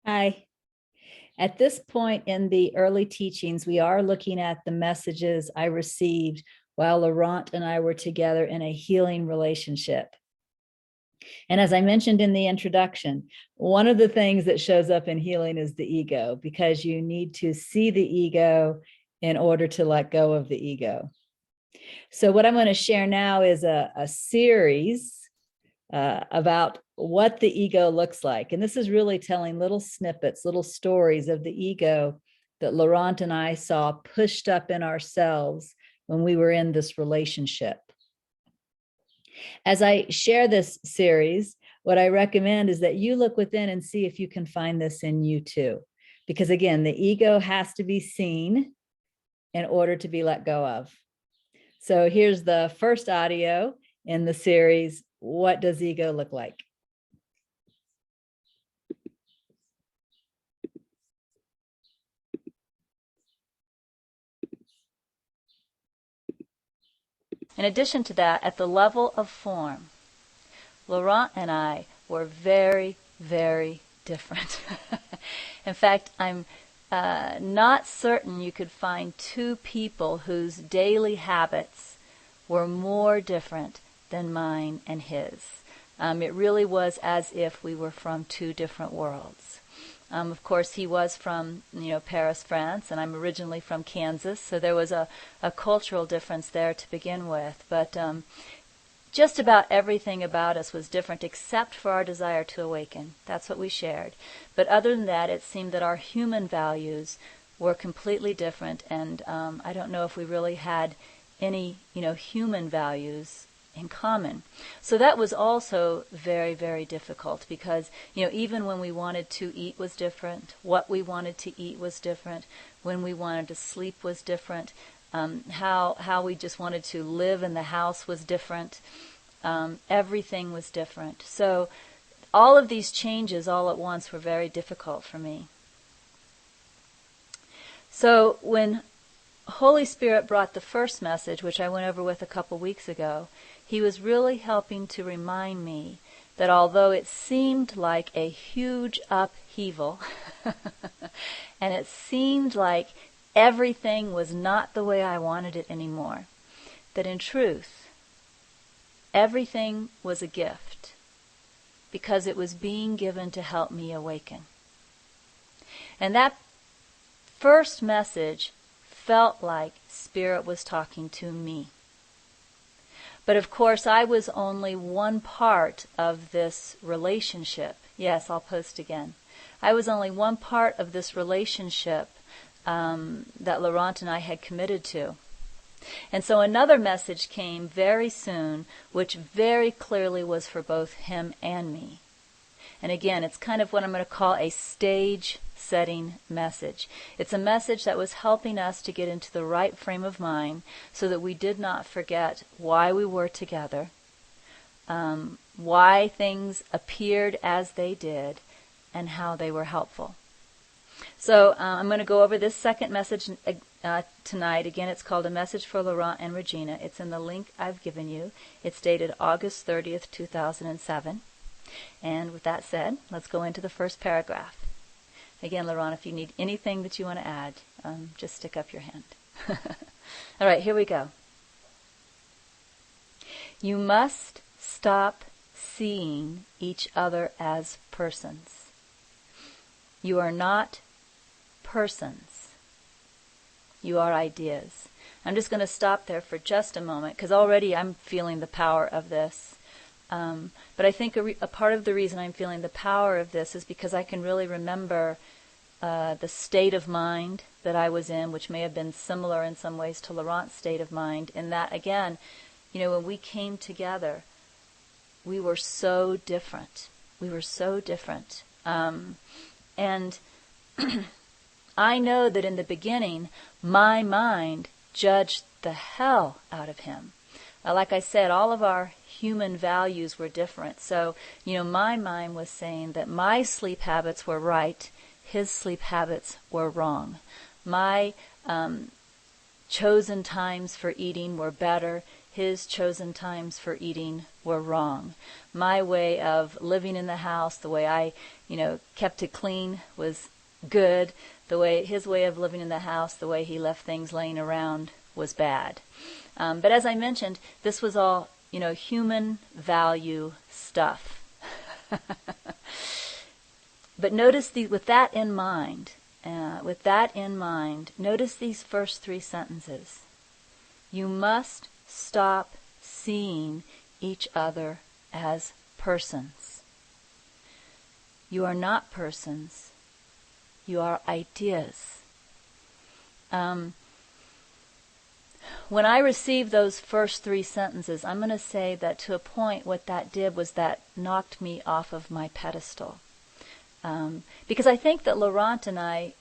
Hi. At this point in the early teachings, we are looking at the messages I received while Laurent and I were together in a healing relationship. And as I mentioned in the introduction, one of the things that shows up in healing is the ego, because you need to see the ego in order to let go of the ego. So what I'm going to share now is a series about what the ego looks like. And this is really telling little snippets, little stories of the ego that Laurent and I saw pushed up in ourselves when we were in this relationship. As I share this series, what I recommend is that you look within and see if you can find this in you too. Because again, the ego has to be seen in order to be let go of. So here's the first audio in the series, What Does Ego Look Like? In addition to that, at the level of form, Laurent and I were very, very different. In fact, I'm not certain you could find two people whose daily habits were more different than mine and his. It really was as if we were from two different worlds. Of course, he was from, Paris, France, and I'm originally from Kansas, so there was a cultural difference there to begin with. But just about everything about us was different except for our desire to awaken. That's what we shared. But other than that, it seemed that our human values were completely different, and I don't know if we really had any, human values in common. So that was also very, very difficult because, even when we wanted to eat was different, what we wanted to eat was different, when we wanted to sleep was different, how we just wanted to live in the house was different. Everything was different. So all of these changes all at once were very difficult for me. So when Holy Spirit brought the first message, which I went over with a couple weeks ago, he was really helping to remind me that although it seemed like a huge upheaval, and it seemed like everything was not the way I wanted it anymore, that in truth, everything was a gift because it was being given to help me awaken. And that first message felt like Spirit was talking to me. But of course, I was only one part of this relationship. Yes, I'll post again. I was only one part of this relationship that Laurent and I had committed to. And so another message came very soon, which very clearly was for both him and me. And again, it's kind of what I'm going to call a stage setting message. It's a message that was helping us to get into the right frame of mind so that we did not forget why we were together, why things appeared as they did, and how they were helpful. So I'm going to go over this second message tonight. Again, it's called A Message for Laurent and Regina. It's in the link I've given you. It's dated August 30th, 2007. And with that said, let's go into the first paragraph. Again, Laurent, if you need anything that you want to add, just stick up your hand. All right, here we go. You must stop seeing each other as persons. You are not persons. You are ideas. I'm just going to stop there for just a moment because already I'm feeling the power of this. But I think a part of the reason I'm feeling the power of this is because I can really remember the state of mind that I was in, which may have been similar in some ways to Laurent's state of mind, in that, again, when we came together, we were so different. We were so different. And I know that in the beginning, my mind judged the hell out of him. Like I said, all of our human values were different. So, my mind was saying that my sleep habits were right, his sleep habits were wrong. My chosen times for eating were better, his chosen times for eating were wrong. My way of living in the house, the way I, kept it clean was good. His way of living in the house, the way he left things laying around was bad. But as I mentioned, this was all, human value stuff. But notice with that in mind, notice these first 3 sentences. You must stop seeing each other as persons. You are not persons. You are ideas. When I received those first 3 sentences, I'm going to say that to a point what that did was that knocked me off of my pedestal. Because I think that Laurent and I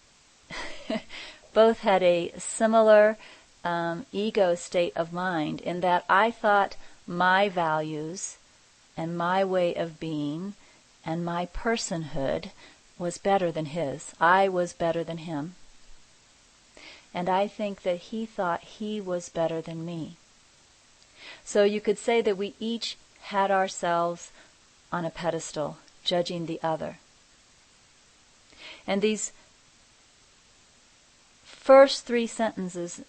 both had a similar ego state of mind in that I thought my values and my way of being and my personhood was better than his. I was better than him. And I think that he thought he was better than me. So you could say that we each had ourselves on a pedestal, judging the other. And these first 3 sentences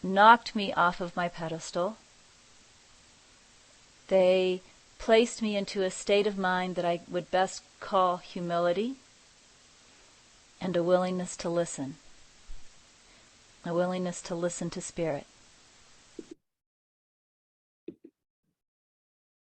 knocked me off of my pedestal. They placed me into a state of mind that I would best call humility and a willingness to listen. A willingness to listen to Spirit.